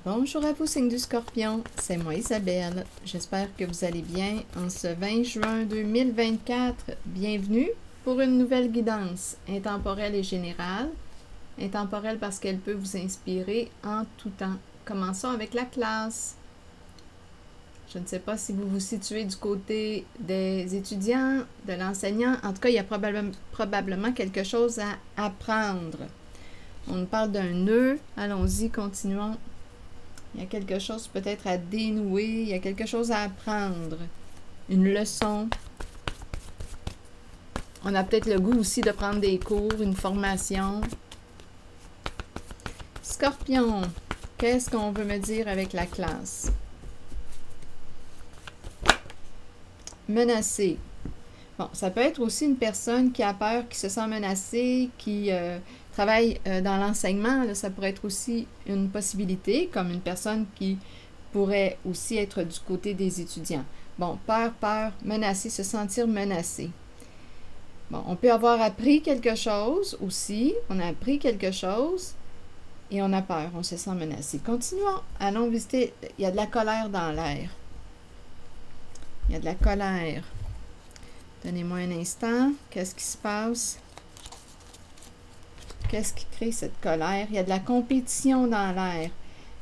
Bonjour à vous, signe du Scorpion, c'est moi Isabelle. J'espère que vous allez bien en ce 20 juin 2024. Bienvenue pour une nouvelle guidance intemporelle et générale. Intemporelle parce qu'elle peut vous inspirer en tout temps. Commençons avec la classe. Je ne sais pas si vous vous situez du côté des étudiants, de l'enseignant. En tout cas, il y a probablement quelque chose à apprendre. On nous parle d'un nœud. Allons-y, continuons. Il y a quelque chose peut-être à dénouer, il y a quelque chose à apprendre, une leçon. On a peut-être le goût aussi de prendre des cours, une formation. Scorpion, qu'est-ce qu'on veut me dire avec la classe? Menacé. Bon, ça peut être aussi une personne qui a peur, qui se sent menacée, qui travaille dans l'enseignement. Ça pourrait être aussi une possibilité, comme une personne qui pourrait aussi être du côté des étudiants. Bon, peur, menacé, se sentir menacé. Bon, on peut avoir appris quelque chose aussi. On a appris quelque chose et on a peur, on se sent menacé. Continuons. Allons visiter. Il y a de la colère dans l'air. Il y a de la colère. Donnez-moi un instant. Qu'est-ce qui se passe? Qu'est-ce qui crée cette colère? Il y a de la compétition dans l'air.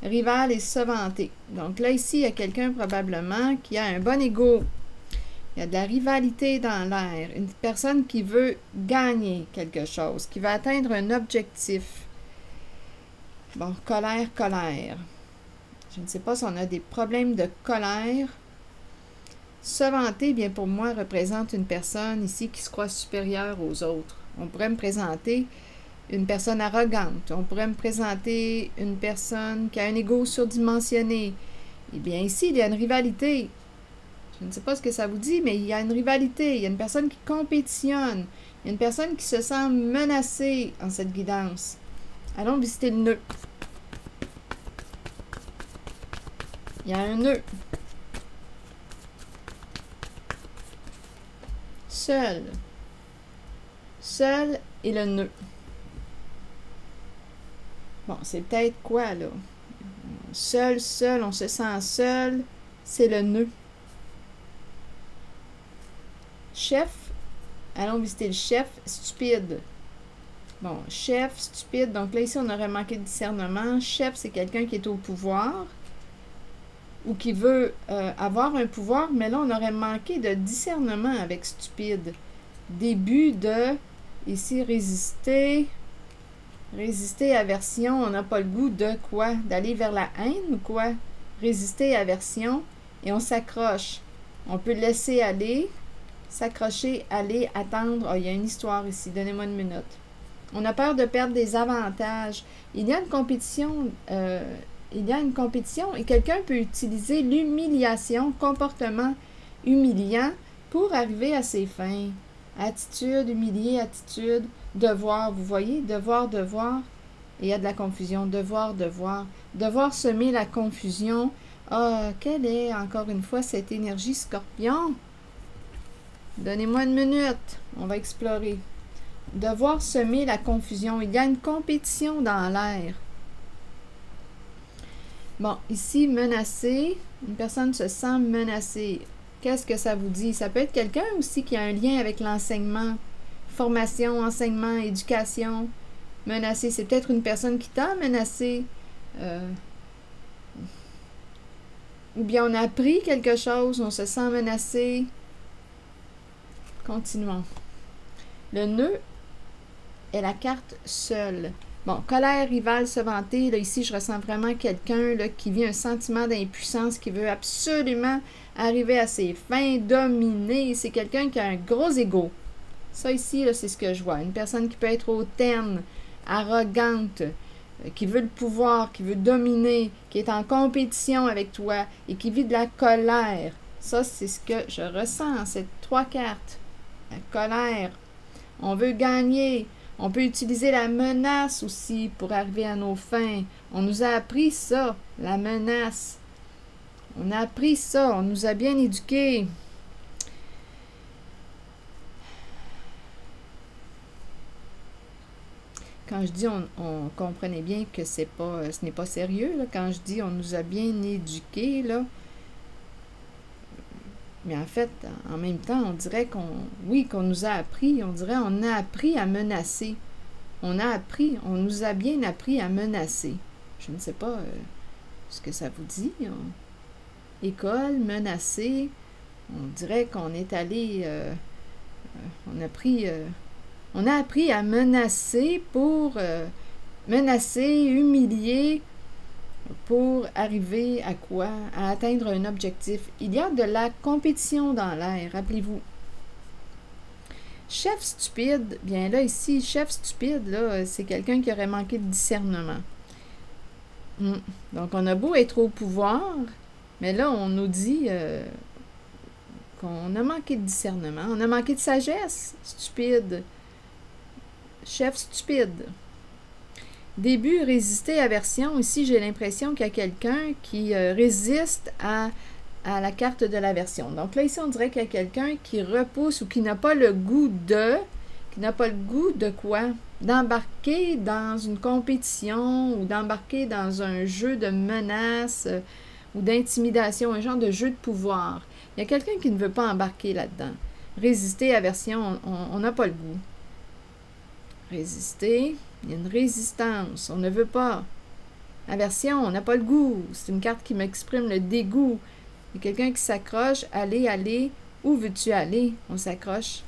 Rival et se vanter. Donc là, ici, il y a quelqu'un probablement qui a un bon ego. Il y a de la rivalité dans l'air. Une personne qui veut gagner quelque chose, qui veut atteindre un objectif. Bon, colère. Je ne sais pas si on a des problèmes de colère. Se vanter, bien pour moi, représente une personne ici qui se croit supérieure aux autres. On pourrait me présenter une personne arrogante. On pourrait me présenter une personne qui a un ego surdimensionné. Eh bien, ici, il y a une rivalité. Je ne sais pas ce que ça vous dit, mais il y a une rivalité. Il y a une personne qui compétitionne. Il y a une personne qui se sent menacée en cette guidance. Allons visiter le nœud. Il y a un nœud. Seul. Seul et le nœud. Bon, c'est peut-être quoi, là? Seul, on se sent seul, c'est le nœud. Chef, allons visiter le chef, stupide. Bon, chef, stupide, donc là, ici, on aurait manqué de discernement. Chef, c'est quelqu'un qui est au pouvoir ou qui veut avoir un pouvoir, mais là, on aurait manqué de discernement avec stupide. Début de, ici, résister... Résister, aversion, on n'a pas le goût de quoi? D'aller vers la haine ou quoi? Résister, aversion, et on s'accroche. On peut laisser aller, s'accrocher, aller, attendre. Oh, il y a une histoire ici, donnez-moi une minute. On a peur de perdre des avantages. Il y a une compétition, et quelqu'un peut utiliser l'humiliation, comportement humiliant, pour arriver à ses fins. Attitude, humilier, attitude, devoir, vous voyez, devoir, et il y a de la confusion, devoir, devoir semer la confusion. Ah, quelle est, encore une fois, cette énergie scorpion? Donnez-moi une minute, on va explorer. Devoir semer la confusion, il y a une compétition dans l'air. Bon, ici, menacé, une personne se sent menacée. Qu'est-ce que ça vous dit? Ça peut être quelqu'un aussi qui a un lien avec l'enseignement, formation, enseignement, éducation. Menacé, c'est peut-être une personne qui t'a menacé. Ou bien on a appris quelque chose, on se sent menacé. Continuons. Le nœud est la carte seule. Bon, colère, rival, se vanter. Là, ici, je ressens vraiment quelqu'un qui vit un sentiment d'impuissance, qui veut absolument arriver à ses fins, dominer. C'est quelqu'un qui a un gros ego. Ça ici, c'est ce que je vois. Une personne qui peut être hautaine, arrogante, qui veut le pouvoir, qui veut dominer, qui est en compétition avec toi et qui vit de la colère. Ça, c'est ce que je ressens, ces trois cartes. La colère. On veut gagner. On peut utiliser la menace aussi pour arriver à nos fins. On nous a appris ça, la menace. On a appris ça, on nous a bien éduqués. quand je dis on comprenait bien que ce n'est pas sérieux, là, quand je dis on nous a bien éduqués, là, mais en fait, en même temps, on dirait qu'on nous a appris, on dirait on a appris à menacer. On nous a bien appris à menacer. Je ne sais pas ce que ça vous dit. École, menacer, on dirait qu'on est allé, on a appris à menacer pour menacer, humilier, pour arriver à quoi? À atteindre un objectif. Il y a de la compétition dans l'air, rappelez-vous. Chef stupide, bien là, ici, chef stupide, là, c'est quelqu'un qui aurait manqué de discernement. Donc, on a beau être au pouvoir, mais là, on nous dit qu'on a manqué de discernement, on a manqué de sagesse, stupide. Chef stupide. Début, résister, aversion. Ici, j'ai l'impression qu'il y a quelqu'un qui résiste à la carte de l'aversion. Donc là, ici, on dirait qu'il y a quelqu'un qui repousse ou qui n'a pas le goût de quoi? D'embarquer dans une compétition ou d'embarquer dans un jeu de menace ou d'intimidation, un genre de jeu de pouvoir. Il y a quelqu'un qui ne veut pas embarquer là-dedans. Résister, aversion, on n'a pas le goût. Résister, il y a une résistance, on ne veut pas. Aversion, on n'a pas le goût. C'est une carte qui m'exprime le dégoût. Il y a quelqu'un qui s'accroche, aller, où veux-tu aller? On s'accroche.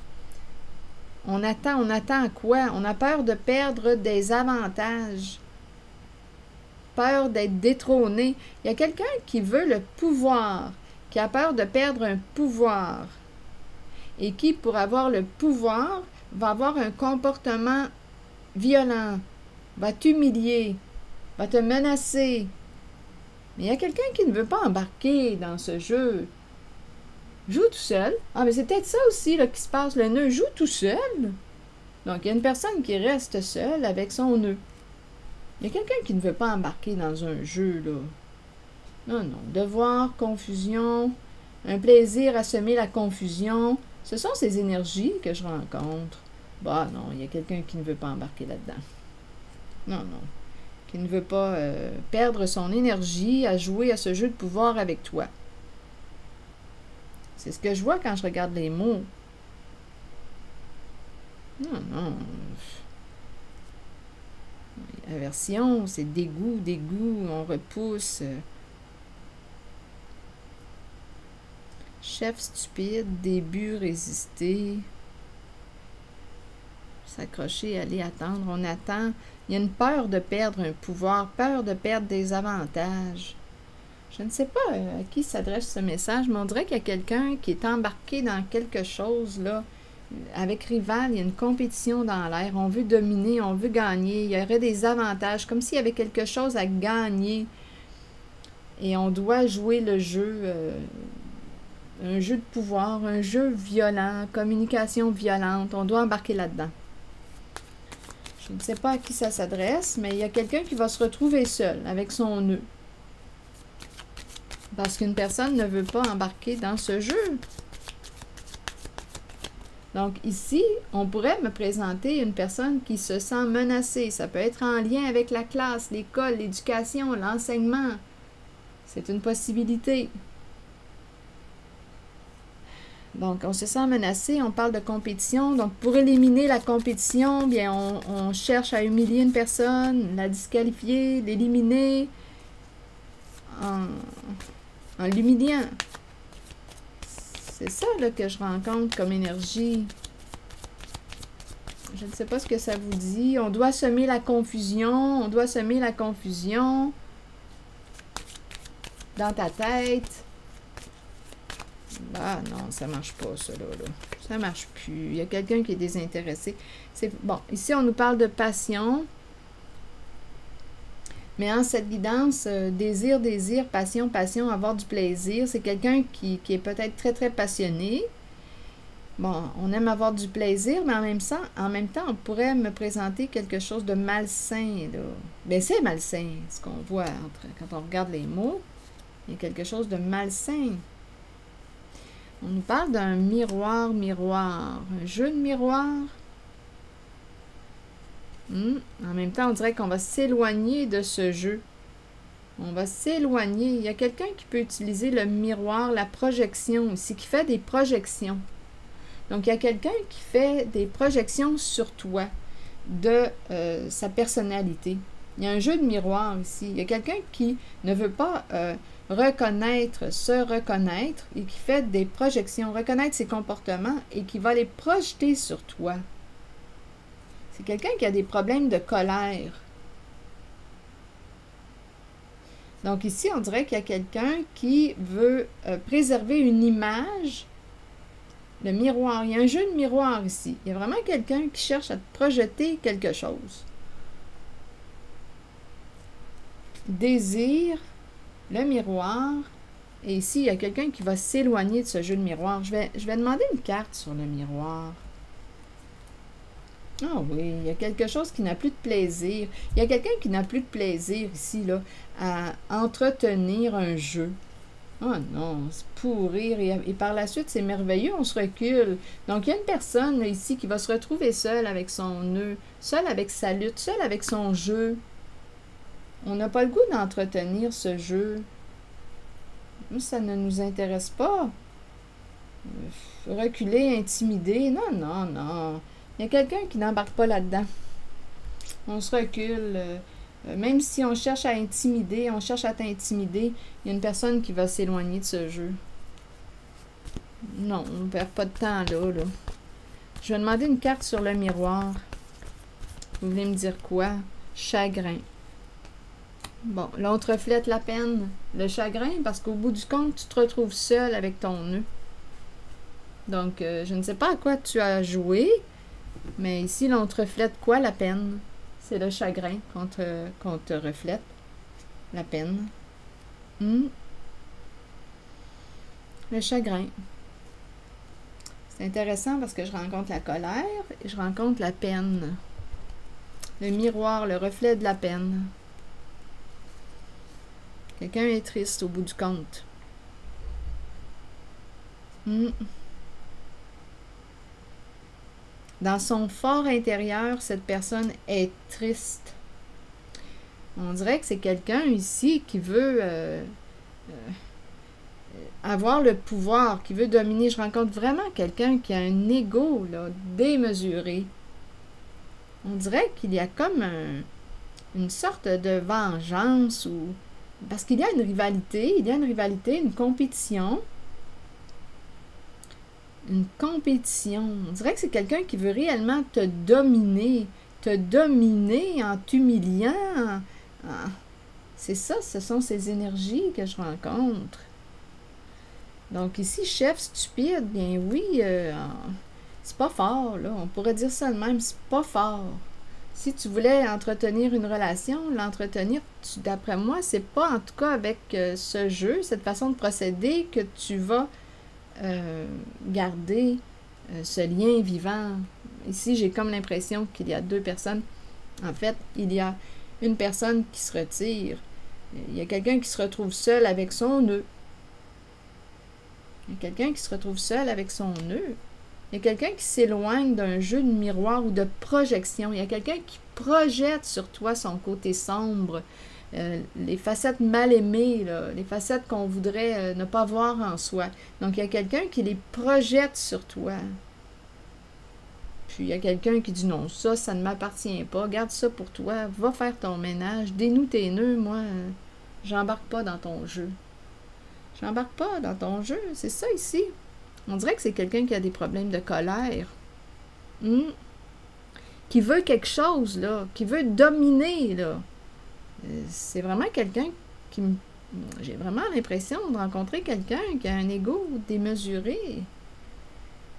On attend quoi? On a peur de perdre des avantages. Peur d'être détrôné. Il y a quelqu'un qui veut le pouvoir, qui a peur de perdre un pouvoir. Et qui, pour avoir le pouvoir, va avoir un comportement violent, va t'humilier, va te menacer. Mais il y a quelqu'un qui ne veut pas embarquer dans ce jeu. Joue tout seul. Ah, mais c'est peut-être ça aussi là, qui se passe. Le nœud joue tout seul. Donc, il y a une personne qui reste seule avec son nœud. Il y a quelqu'un qui ne veut pas embarquer dans un jeu, là. Non. Devoir, confusion, un plaisir à semer la confusion. Ce sont ces énergies que je rencontre. Bah non, il y a quelqu'un qui ne veut pas embarquer là-dedans. Non. Qui ne veut pas perdre son énergie à jouer à ce jeu de pouvoir avec toi. C'est ce que je vois quand je regarde les mots. Non. Aversion, c'est dégoût, on repousse. Chef stupide, début, résister. S'accrocher, aller attendre. On attend. Il y a une peur de perdre un pouvoir, peur de perdre des avantages. Je ne sais pas à qui s'adresse ce message, mais on dirait qu'il y a quelqu'un qui est embarqué dans quelque chose, là. Avec Rival, il y a une compétition dans l'air. On veut dominer, on veut gagner. Il y aurait des avantages, comme s'il y avait quelque chose à gagner. Et on doit jouer le jeu, un jeu de pouvoir, un jeu violent, communication violente. On doit embarquer là-dedans. Je ne sais pas à qui ça s'adresse, mais il y a quelqu'un qui va se retrouver seul avec son nœud. Parce qu'une personne ne veut pas embarquer dans ce jeu. Donc ici, on pourrait me présenter une personne qui se sent menacée. Ça peut être en lien avec la classe, l'école, l'éducation, l'enseignement. C'est une possibilité. Donc, on se sent menacé, on parle de compétition. Donc, pour éliminer la compétition, bien, on cherche à humilier une personne, la disqualifier, l'éliminer en l'humiliant. C'est ça là, que je rencontre comme énergie. Je ne sais pas ce que ça vous dit. On doit semer la confusion. On doit semer la confusion dans ta tête. Ah non, ça marche pas, ça là. Ça marche plus. Il y a quelqu'un qui est désintéressé. Bon, ici, on nous parle de passion. Mais en cette guidance, désir, passion, avoir du plaisir, c'est quelqu'un qui est peut-être très, très passionné. Bon, on aime avoir du plaisir, mais en même temps, on pourrait me présenter quelque chose de malsain, là. Bien, c'est malsain, ce qu'on voit quand on regarde les mots. Il y a quelque chose de malsain. On nous parle d'un miroir, un jeu de miroir. En même temps, on dirait qu'on va s'éloigner de ce jeu. On va s'éloigner. Il y a quelqu'un qui peut utiliser le miroir, la projection aussi, qui fait des projections. Donc, il y a quelqu'un qui fait des projections sur toi de sa personnalité. Il y a un jeu de miroir ici. Il y a quelqu'un qui ne veut pas se reconnaître et qui fait des projections, reconnaître ses comportements et qui va les projeter sur toi. C'est quelqu'un qui a des problèmes de colère. Donc ici, on dirait qu'il y a quelqu'un qui veut préserver une image. Le miroir, il y a un jeu de miroir ici. Il y a vraiment quelqu'un qui cherche à te projeter quelque chose. Désir, le miroir. Et ici, il y a quelqu'un qui va s'éloigner de ce jeu de miroir. Je vais demander une carte sur le miroir. Ah oui, il y a quelque chose qui n'a plus de plaisir. Il y a quelqu'un qui n'a plus de plaisir ici, là, à entretenir un jeu. Oh non, c'est pourrir. Et par la suite, c'est merveilleux, on se recule. Donc, il y a une personne là, ici qui va se retrouver seule avec son nœud, seule avec sa lutte, seule avec son jeu. On n'a pas le goût d'entretenir ce jeu. Ça ne nous intéresse pas. Reculer, intimider. Non, non, non. Il y a quelqu'un qui n'embarque pas là-dedans. On se recule. Même si on cherche à intimider, on cherche à t'intimider, il y a une personne qui va s'éloigner de ce jeu. Non, on ne perd pas de temps là. Je vais demander une carte sur le miroir. Vous voulez me dire quoi? Chagrin. Bon, là, on te reflète la peine, le chagrin, parce qu'au bout du compte, tu te retrouves seul avec ton nœud. Donc, je ne sais pas à quoi tu as joué, mais ici, là, on te reflète quoi, la peine? C'est le chagrin qu'on te reflète, la peine. Le chagrin. C'est intéressant parce que je rencontre la colère et je rencontre la peine. Le miroir, le reflet de la peine. Quelqu'un est triste au bout du compte. Dans son fort intérieur, cette personne est triste. On dirait que c'est quelqu'un ici qui veut avoir le pouvoir, qui veut dominer. Je rencontre vraiment quelqu'un qui a un ego là, démesuré. On dirait qu'il y a comme une sorte de vengeance ou... Parce qu'il y a une rivalité, une compétition. Une compétition. On dirait que c'est quelqu'un qui veut réellement te dominer en t'humiliant. C'est ça, ce sont ces énergies que je rencontre. Donc ici, chef stupide, bien oui, c'est pas fort, là. On pourrait dire ça de même, c'est pas fort. Si tu voulais entretenir une relation, l'entretenir, d'après moi, c'est pas en tout cas avec ce jeu, cette façon de procéder que tu vas garder ce lien vivant. Ici, j'ai comme l'impression qu'il y a deux personnes. En fait, il y a une personne qui se retire. Il y a quelqu'un qui se retrouve seul avec son nœud. Il y a quelqu'un qui se retrouve seul avec son nœud. Il y a quelqu'un qui s'éloigne d'un jeu de miroir ou de projection. Il y a quelqu'un qui projette sur toi son côté sombre, les facettes mal aimées, là, les facettes qu'on voudrait ne pas voir en soi. Donc, il y a quelqu'un qui les projette sur toi. Puis, il y a quelqu'un qui dit non, ça ne m'appartient pas. Garde ça pour toi. Va faire ton ménage. Dénoue tes nœuds. Moi, j'embarque pas dans ton jeu. J'embarque pas dans ton jeu. C'est ça ici. On dirait que c'est quelqu'un qui a des problèmes de colère. Qui veut quelque chose, là. Qui veut dominer, là. C'est vraiment quelqu'un qui... J'ai vraiment l'impression de rencontrer quelqu'un qui a un ego démesuré.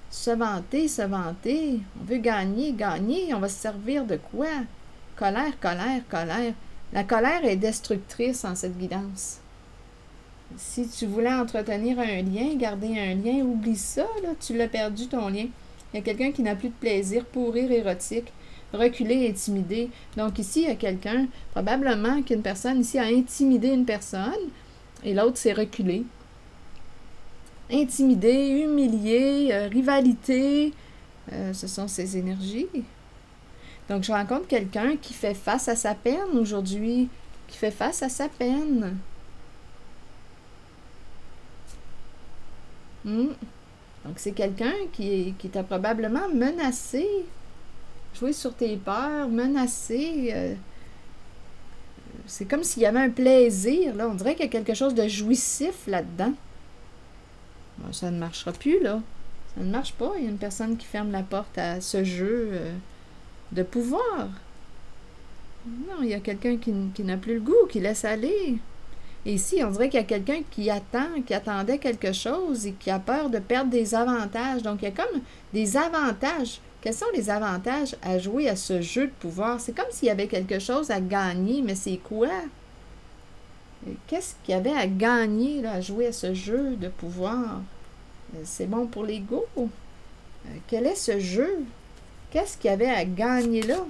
Se vanter, se vanter. On veut gagner, gagner. On va se servir de quoi? Colère, colère, colère. La colère est destructrice en cette guidance. Si tu voulais entretenir un lien, garder un lien, oublie ça, là, tu l'as perdu ton lien. Il y a quelqu'un qui n'a plus de plaisir, pourrir érotique, reculer, intimider. Donc ici, il y a quelqu'un, probablement qu'une personne ici a intimidé une personne et l'autre s'est reculé. Intimider, humilier, rivalité, ce sont ces énergies. Donc, je rencontre quelqu'un qui fait face à sa peine aujourd'hui, qui fait face à sa peine. Donc, c'est quelqu'un qui t'a probablement menacé, joué sur tes peurs, menacé. C'est comme s'il y avait un plaisir, là. On dirait qu'il y a quelque chose de jouissif là-dedans. Bon, ça ne marchera plus, là. Ça ne marche pas. Il y a une personne qui ferme la porte à ce jeu de pouvoir. Non, il y a quelqu'un qui n'a plus le goût, qui laisse aller. Et ici, on dirait qu'il y a quelqu'un qui attendait quelque chose et qui a peur de perdre des avantages. Donc, il y a comme des avantages. Quels sont les avantages à jouer à ce jeu de pouvoir? C'est comme s'il y avait quelque chose à gagner, mais c'est quoi? Qu'est-ce qu'il y avait à gagner là, à jouer à ce jeu de pouvoir? C'est bon pour l'ego? Quel est ce jeu? Qu'est-ce qu'il y avait à gagner là?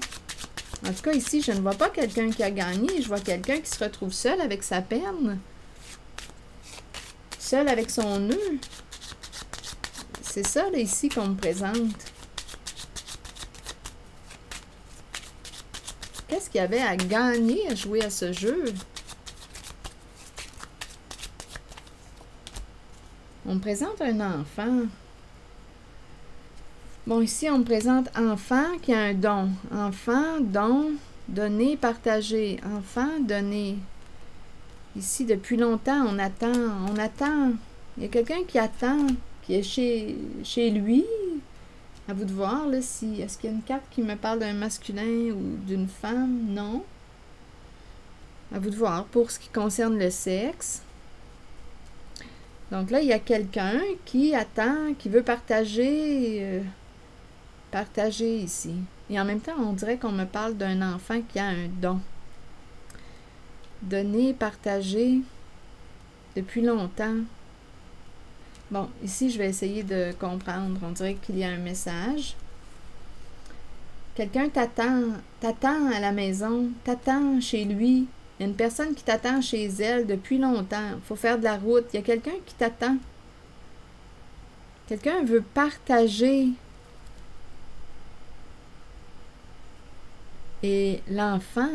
En tout cas, ici, je ne vois pas quelqu'un qui a gagné. Je vois quelqu'un qui se retrouve seul avec sa peine. Seul avec son nœud. C'est ça, là, ici, qu'on me présente. Qu'est-ce qu'il y avait à gagner à jouer à ce jeu? On me présente un enfant. Bon, ici, on me présente enfant qui a un don. Enfant, don, donner, partager. Enfant, donner. Ici, depuis longtemps, on attend. On attend. Il y a quelqu'un qui attend, qui est chez lui. À vous de voir, là, si... Est-ce qu'il y a une carte qui me parle d'un masculin ou d'une femme? Non. À vous de voir pour ce qui concerne le sexe. Donc là, il y a quelqu'un qui attend, qui veut partager... partager ici. Et en même temps, on dirait qu'on me parle d'un enfant qui a un don. Donner, partager, depuis longtemps. Bon, ici, je vais essayer de comprendre. On dirait qu'il y a un message. Quelqu'un t'attend à la maison, t'attend chez lui. Il y a une personne qui t'attend chez elle depuis longtemps. Il faut faire de la route. Il y a quelqu'un qui t'attend. Quelqu'un veut partager. Et l'enfant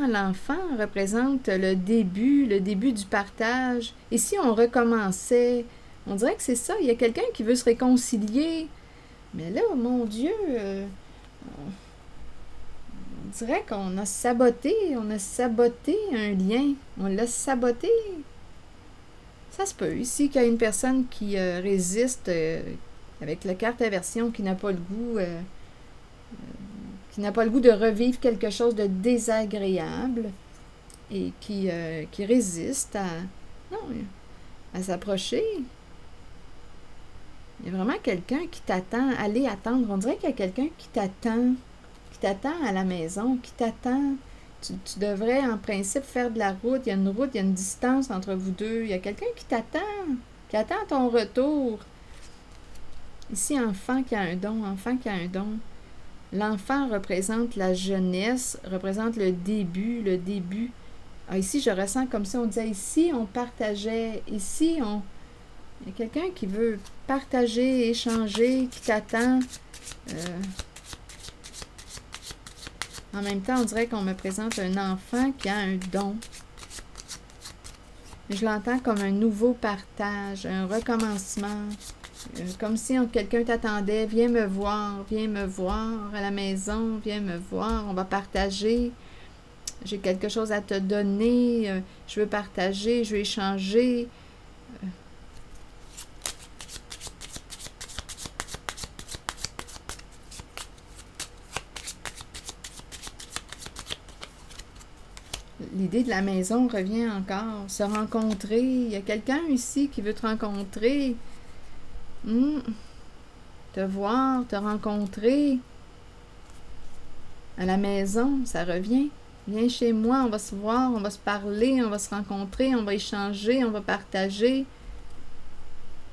représente le début du partage. Et si on recommençait, on dirait que c'est ça, il y a quelqu'un qui veut se réconcilier. Mais là, mon Dieu, on dirait qu'on a saboté un lien. On l'a saboté. Ça se peut. Ici, qu'il y a une personne qui résiste avec la carte aversion, qui n'a pas le goût... qui n'a pas le goût de revivre quelque chose de désagréable et qui résiste à s'approcher. Il y a vraiment quelqu'un qui t'attend. Allez attendre. On dirait qu'il y a quelqu'un qui t'attend à la maison, qui t'attend. Tu devrais, en principe, faire de la route. Il y a une route, il y a une distance entre vous deux. Il y a quelqu'un qui attend ton retour. Ici, enfant qui a un don, L'enfant représente la jeunesse, représente le début. Ah, ici, je ressens comme si on disait, ici, on partageait, ici, il y a quelqu'un qui veut partager, échanger, qui t'attend. En même temps, on dirait qu'on me présente un enfant qui a un don. Je l'entends comme un nouveau partage, un recommencement. Comme si quelqu'un t'attendait, viens me voir à la maison, viens me voir, on va partager. J'ai quelque chose à te donner, je veux partager, je veux échanger. L'idée de la maison revient encore, se rencontrer. Il y a quelqu'un ici qui veut te rencontrer. Te voir, te rencontrer à la maison, ça revient. Viens chez moi, on va se voir, on va se parler, on va se rencontrer, on va échanger, on va partager.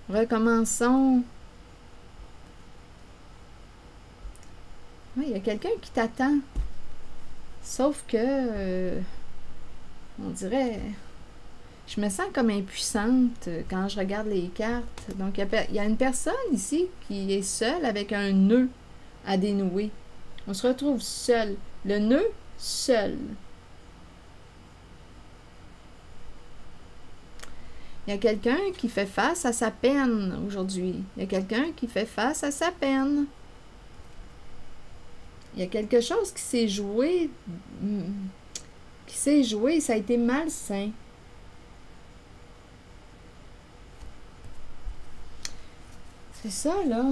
Recommençons. Oui, il y a quelqu'un qui t'attend. Sauf que, on dirait... Je me sens comme impuissante quand je regarde les cartes. Donc, il y a une personne ici qui est seule avec un nœud à dénouer. On se retrouve seul. Le nœud, seul. Il y a quelqu'un qui fait face à sa peine aujourd'hui. Il y a quelqu'un qui fait face à sa peine. Il y a quelque chose qui s'est joué. Ça a été malsain. C'est ça, là.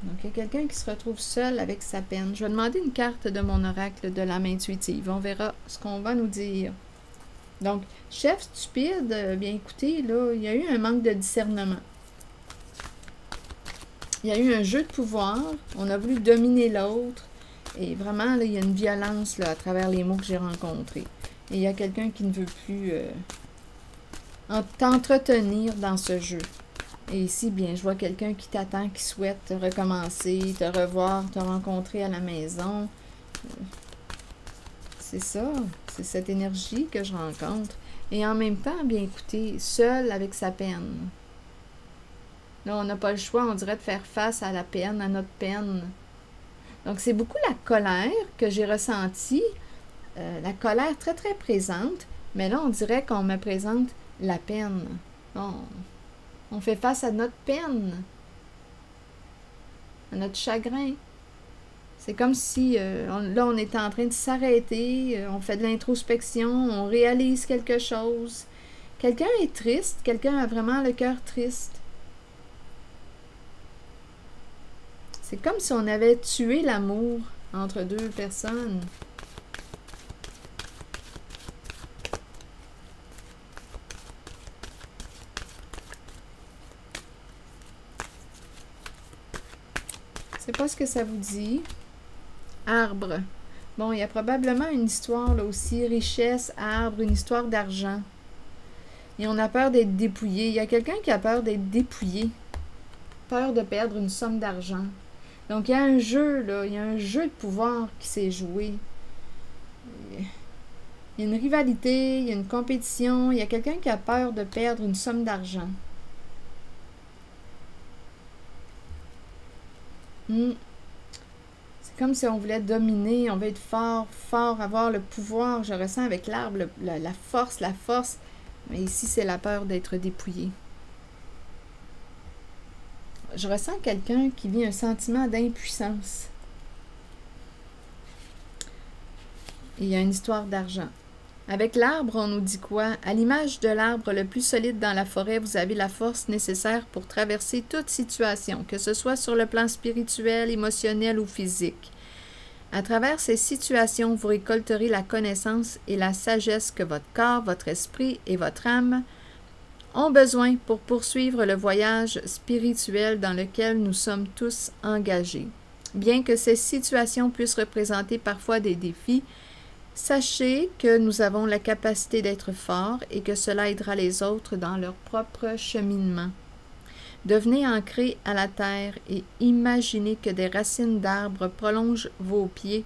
Donc, il y a quelqu'un qui se retrouve seul avec sa peine. Je vais demander une carte de mon oracle de l'âme intuitive. On verra ce qu'on va nous dire. Donc, chef stupide, bien écoutez, là, il y a eu un manque de discernement. Il y a eu un jeu de pouvoir. On a voulu dominer l'autre. Et vraiment, là, il y a une violence là, à travers les mots que j'ai rencontrés. Et il y a quelqu'un qui ne veut plus t'entretenir dans ce jeu. Et ici, bien, je vois quelqu'un qui t'attend, qui souhaite recommencer, te revoir, te rencontrer à la maison. C'est ça, c'est cette énergie que je rencontre. Et en même temps, bien écoutez, seul avec sa peine. Là, on n'a pas le choix, on dirait, de faire face à la peine, à notre peine. Donc, c'est beaucoup la colère que j'ai ressentie, la colère très, très présente, mais là, on dirait qu'on me présente la peine. On fait face à notre peine, à notre chagrin. C'est comme si, là, on est en train de s'arrêter, on fait de l'introspection, on réalise quelque chose. Quelqu'un est triste, quelqu'un a vraiment le cœur triste. C'est comme si on avait tué l'amour entre deux personnes. Je sais pas ce que ça vous dit. Arbre. Bon, il y a probablement une histoire là aussi, richesse, arbre, une histoire d'argent. Et on a peur d'être dépouillé. Il y a quelqu'un qui a peur d'être dépouillé. Peur de perdre une somme d'argent. Donc, il y a un jeu, là, il y a un jeu de pouvoir qui s'est joué. Il y a une rivalité, il y a une compétition, il y a quelqu'un qui a peur de perdre une somme d'argent. C'est comme si on voulait dominer, on veut être fort, fort, avoir le pouvoir. Je ressens avec l'arbre la force, la force. Mais ici, c'est la peur d'être dépouillé. Je ressens quelqu'un qui vit un sentiment d'impuissance. Et il y a une histoire d'argent. Avec l'arbre, on nous dit quoi? À l'image de l'arbre le plus solide dans la forêt, vous avez la force nécessaire pour traverser toute situation, que ce soit sur le plan spirituel, émotionnel ou physique. À travers ces situations, vous récolterez la connaissance et la sagesse que votre corps, votre esprit et votre âme ont besoin pour poursuivre le voyage spirituel dans lequel nous sommes tous engagés. Bien que ces situations puissent représenter parfois des défis, sachez que nous avons la capacité d'être forts et que cela aidera les autres dans leur propre cheminement. Devenez ancrés à la terre et imaginez que des racines d'arbres prolongent vos pieds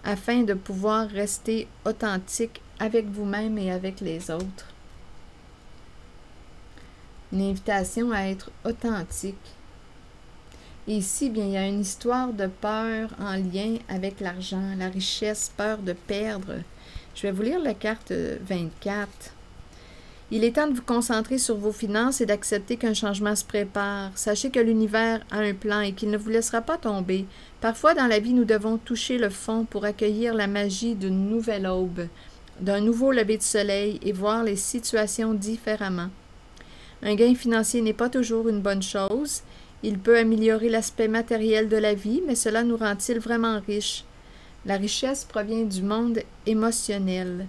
afin de pouvoir rester authentique avec vous-même et avec les autres. Une invitation à être authentique. Et ici, bien, il y a une histoire de peur en lien avec l'argent, la richesse, peur de perdre. Je vais vous lire la carte 24. Il est temps de vous concentrer sur vos finances et d'accepter qu'un changement se prépare. Sachez que l'univers a un plan et qu'il ne vous laissera pas tomber. Parfois, dans la vie, nous devons toucher le fond pour accueillir la magie d'une nouvelle aube, d'un nouveau lever de soleil et voir les situations différemment. Un gain financier n'est pas toujours une bonne chose. Il peut améliorer l'aspect matériel de la vie, mais cela nous rend-il vraiment riches? La richesse provient du monde émotionnel.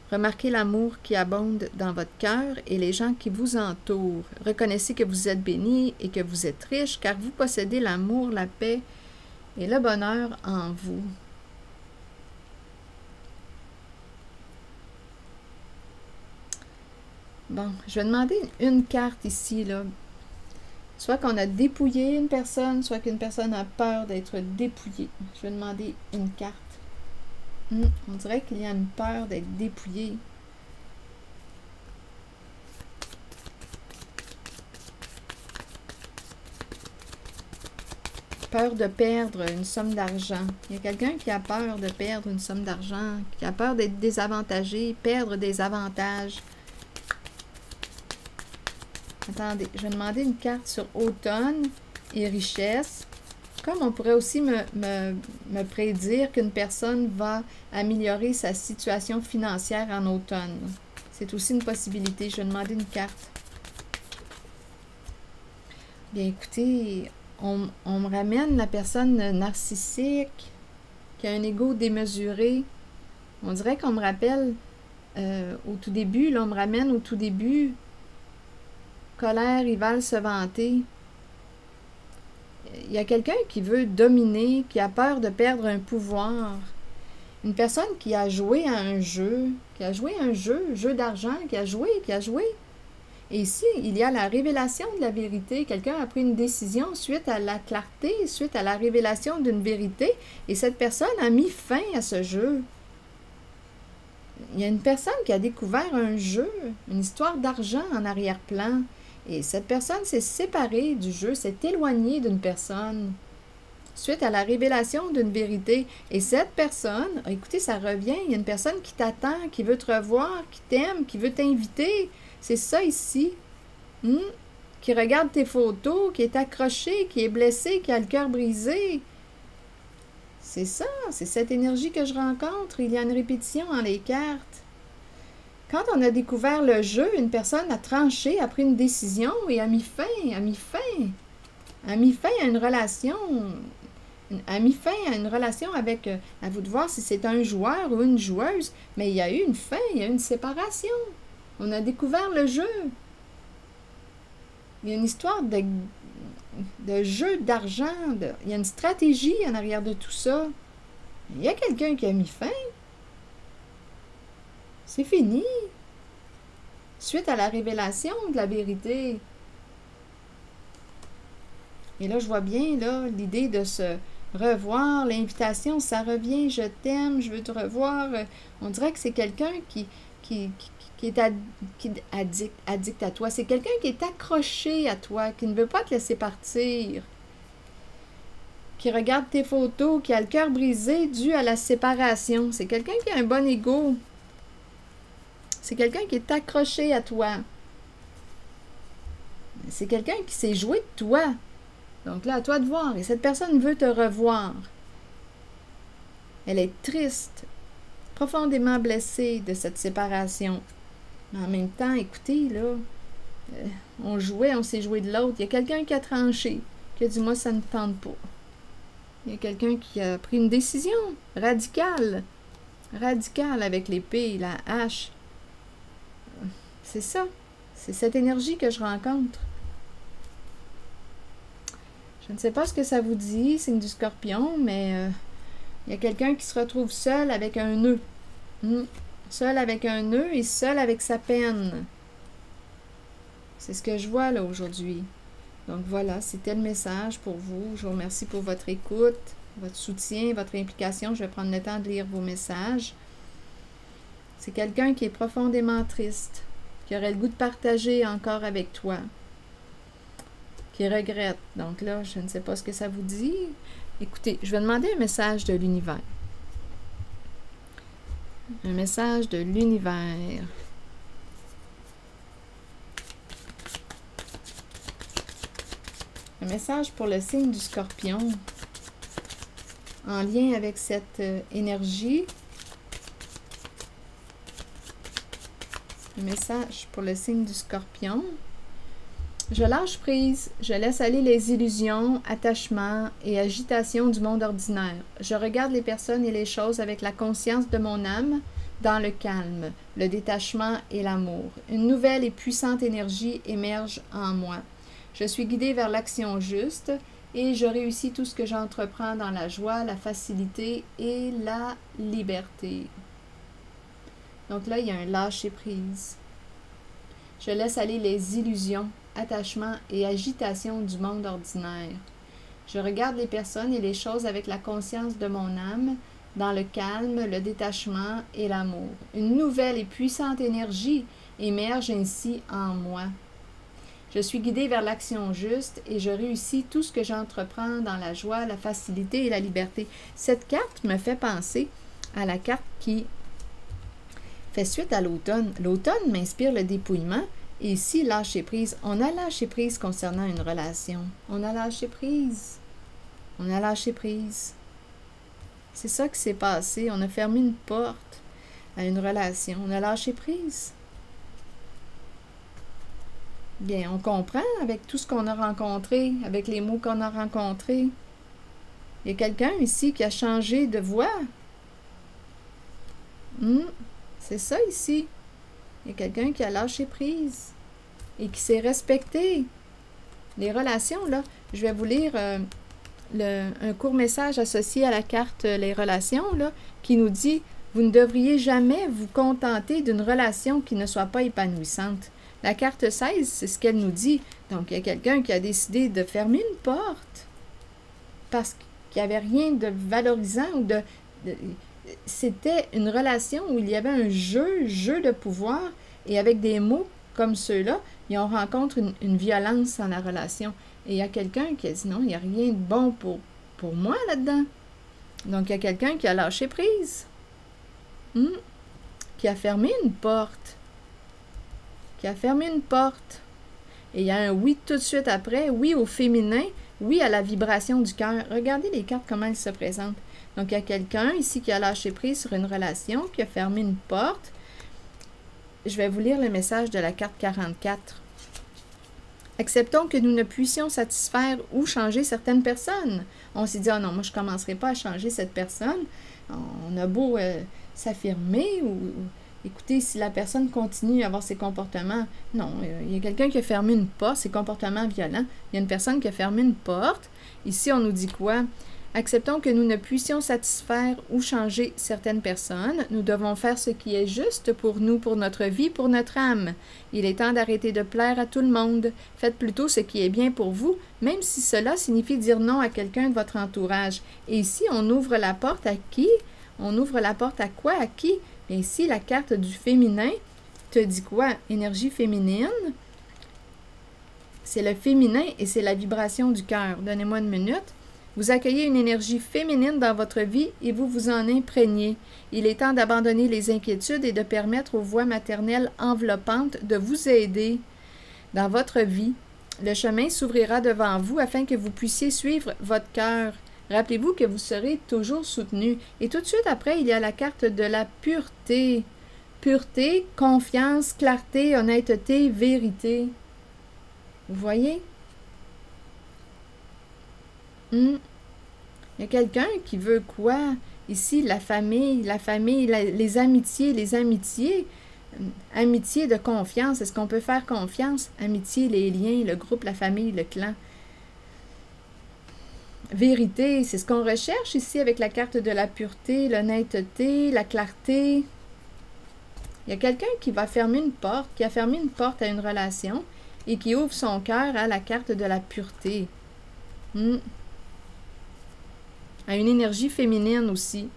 Remarquez l'amour qui abonde dans votre cœur et les gens qui vous entourent. Reconnaissez que vous êtes bénis et que vous êtes riches, car vous possédez l'amour, la paix et le bonheur en vous. Bon, je vais demander une carte ici, là. Soit qu'on a dépouillé une personne, soit qu'une personne a peur d'être dépouillée. Je vais demander une carte. On dirait qu'il y a une peur d'être dépouillé. peur de perdre une somme d'argent. Il y a quelqu'un qui a peur de perdre une somme d'argent, qui a peur d'être désavantagé, perdre des avantages. Attendez, je vais demander une carte sur automne et richesse. Comme on pourrait aussi me prédire qu'une personne va améliorer sa situation financière en automne. C'est aussi une possibilité. Je vais demander une carte. Bien, écoutez, on me ramène la personne narcissique qui a un ego démesuré. On dirait qu'on me rappelle au tout début, là, on me ramène au tout début. Colère, rival, se vanter. Il y a quelqu'un qui veut dominer, qui a peur de perdre un pouvoir. Une personne qui a joué à un jeu, jeu d'argent, qui a joué. Et ici, il y a la révélation de la vérité. Quelqu'un a pris une décision suite à la clarté, suite à la révélation d'une vérité, et cette personne a mis fin à ce jeu. Il y a une personne qui a découvert un jeu, une histoire d'argent en arrière-plan. Et cette personne s'est séparée du jeu, s'est éloignée d'une personne suite à la révélation d'une vérité. Et cette personne, écoutez, ça revient, il y a une personne qui t'attend, qui veut te revoir, qui t'aime, qui veut t'inviter. C'est ça ici. Qui regarde tes photos, qui est accroché, qui est blessé, qui a le cœur brisé. C'est ça, c'est cette énergie que je rencontre. Il y a une répétition dans les cartes. Quand on a découvert le jeu, une personne a tranché, a pris une décision et a mis fin à une relation. A mis fin à une relation avec, à vous de voir si c'est un joueur ou une joueuse, mais il y a eu une fin, il y a eu une séparation. On a découvert le jeu. Il y a une histoire de jeu d'argent, il y a une stratégie en arrière de tout ça. Il y a quelqu'un qui a mis fin. C'est fini. Suite à la révélation de la vérité. Et là, je vois bien là l'idée de se revoir, l'invitation, ça revient, je t'aime, je veux te revoir. On dirait que c'est quelqu'un qui est addict à toi. C'est quelqu'un qui est accroché à toi, qui ne veut pas te laisser partir. Qui regarde tes photos, qui a le cœur brisé dû à la séparation. C'est quelqu'un qui a un bon ego. C'est quelqu'un qui est accroché à toi. C'est quelqu'un qui s'est joué de toi. Donc là, à toi de voir. Et cette personne veut te revoir. Elle est triste, profondément blessée de cette séparation. Mais en même temps, écoutez, là, on s'est joué de l'autre. Il y a quelqu'un qui a tranché, qui a dit, moi, ça ne tente pas. Il y a quelqu'un qui a pris une décision radicale avec l'épée, la hache. C'est ça. C'est cette énergie que je rencontre. Je ne sais pas ce que ça vous dit, signe du Scorpion, mais il y a quelqu'un qui se retrouve seul avec un nœud. Seul avec un nœud et seul avec sa peine. C'est ce que je vois là aujourd'hui. Donc voilà, c'était le message pour vous. Je vous remercie pour votre écoute, votre soutien, votre implication. Je vais prendre le temps de lire vos messages. C'est quelqu'un qui est profondément triste, qui aurait le goût de partager encore avec toi, qui regrette. Donc là, je ne sais pas ce que ça vous dit. Écoutez, je vais demander un message de l'univers. Un message de l'univers. Un message pour le signe du Scorpion. En lien avec cette énergie. Un message pour le signe du Scorpion. Je lâche prise, je laisse aller les illusions, attachements et agitations du monde ordinaire. Je regarde les personnes et les choses avec la conscience de mon âme, dans le calme, le détachement et l'amour. Une nouvelle et puissante énergie émerge en moi. Je suis guidée vers l'action juste et je réussis tout ce que j'entreprends dans la joie, la facilité et la liberté. Donc là, il y a un lâcher-prise. Je laisse aller les illusions, attachements et agitations du monde ordinaire. Je regarde les personnes et les choses avec la conscience de mon âme, dans le calme, le détachement et l'amour. Une nouvelle et puissante énergie émerge ainsi en moi. Je suis guidé vers l'action juste et je réussis tout ce que j'entreprends dans la joie, la facilité et la liberté. Cette carte me fait penser à la carte qui fait suite à l'automne. L'automne m'inspire le dépouillement et ici, lâcher prise. On a lâché prise concernant une relation. On a lâché prise. On a lâché prise. C'est ça qui s'est passé. On a fermé une porte à une relation. On a lâché prise. Bien, on comprend avec tout ce qu'on a rencontré, avec les mots qu'on a rencontrés. Il y a quelqu'un ici qui a changé de voix. C'est ça ici. Il y a quelqu'un qui a lâché prise et qui s'est respecté. Les relations, là, je vais vous lire un court message associé à la carte les relations, là, qui nous dit « Vous ne devriez jamais vous contenter d'une relation qui ne soit pas épanouissante. » La carte 16, c'est ce qu'elle nous dit. Donc, il y a quelqu'un qui a décidé de fermer une porte parce qu'il n'y avait rien de valorisant ou c'était une relation où il y avait un jeu de pouvoir, et avec des mots comme ceux-là, on rencontre une violence dans la relation. Et il y a quelqu'un qui a dit non, il n'y a rien de bon pour moi là-dedans. Donc, il y a quelqu'un qui a lâché prise, qui a fermé une porte. Qui a fermé une porte. Et il y a un oui tout de suite après, oui au féminin, oui à la vibration du cœur. Regardez les cartes, comment elles se présentent. Donc, il y a quelqu'un ici qui a lâché prise sur une relation, qui a fermé une porte. Je vais vous lire le message de la carte 44. Acceptons que nous ne puissions satisfaire ou changer certaines personnes. On s'est dit, ah non, moi je ne commencerai pas à changer cette personne. On a beau s'affirmer ou écoutez, si la personne continue à avoir ses comportements, non, il y a quelqu'un qui a fermé une porte, ses comportements violents. Il y a une personne qui a fermé une porte. Ici, on nous dit quoi? Acceptons que nous ne puissions satisfaire ou changer certaines personnes. Nous devons faire ce qui est juste pour nous, pour notre vie, pour notre âme. Il est temps d'arrêter de plaire à tout le monde. Faites plutôt ce qui est bien pour vous, même si cela signifie dire non à quelqu'un de votre entourage. Et ici, on ouvre la porte à qui? On ouvre la porte à quoi? À qui? Bien ici, la carte du féminin te dit quoi? Énergie féminine. C'est le féminin et c'est la vibration du cœur. Donnez-moi une minute. Vous accueillez une énergie féminine dans votre vie et vous vous en imprégnez. Il est temps d'abandonner les inquiétudes et de permettre aux voix maternelles enveloppantes de vous aider dans votre vie. Le chemin s'ouvrira devant vous afin que vous puissiez suivre votre cœur. Rappelez-vous que vous serez toujours soutenu. Et tout de suite après, il y a la carte de la pureté. Pureté, confiance, clarté, honnêteté, vérité. Vous voyez? Il y a quelqu'un qui veut quoi? Ici, la famille, les amitiés. Amitié de confiance. Est-ce qu'on peut faire confiance? Amitié, les liens, le groupe, la famille, le clan. Vérité, c'est ce qu'on recherche ici avec la carte de la pureté, l'honnêteté, la clarté. Il y a quelqu'un qui va fermer une porte, qui a fermé une porte à une relation et qui ouvre son cœur à la carte de la pureté. À une énergie féminine aussi.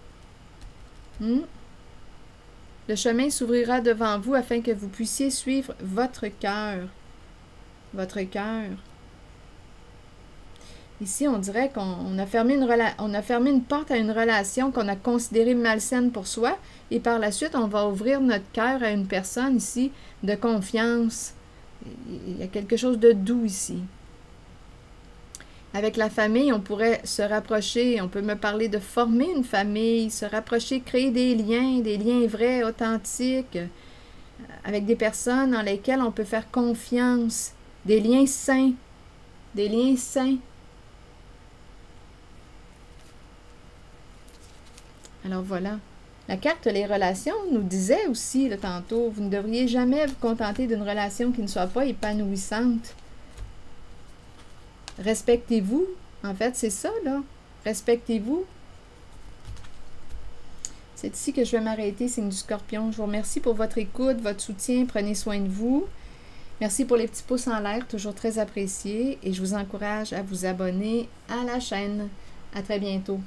Le chemin s'ouvrira devant vous afin que vous puissiez suivre votre cœur. Votre cœur. Ici, on dirait qu'on a fermé une porte à une relation qu'on a considérée malsaine pour soi et par la suite, on va ouvrir notre cœur à une personne ici de confiance. Il y a quelque chose de doux ici. Avec la famille, on pourrait se rapprocher, on peut me parler de former une famille, se rapprocher, créer des liens vrais, authentiques, avec des personnes en lesquelles on peut faire confiance, des liens sains, des liens sains. Alors voilà. La carte les relations nous disait aussi là, tantôt, vous ne devriez jamais vous contenter d'une relation qui ne soit pas épanouissante. Respectez-vous. En fait, c'est ça, là. Respectez-vous. C'est ici que je vais m'arrêter, signe du Scorpion. Je vous remercie pour votre écoute, votre soutien. Prenez soin de vous. Merci pour les petits pouces en l'air, toujours très appréciés. Et je vous encourage à vous abonner à la chaîne. À très bientôt.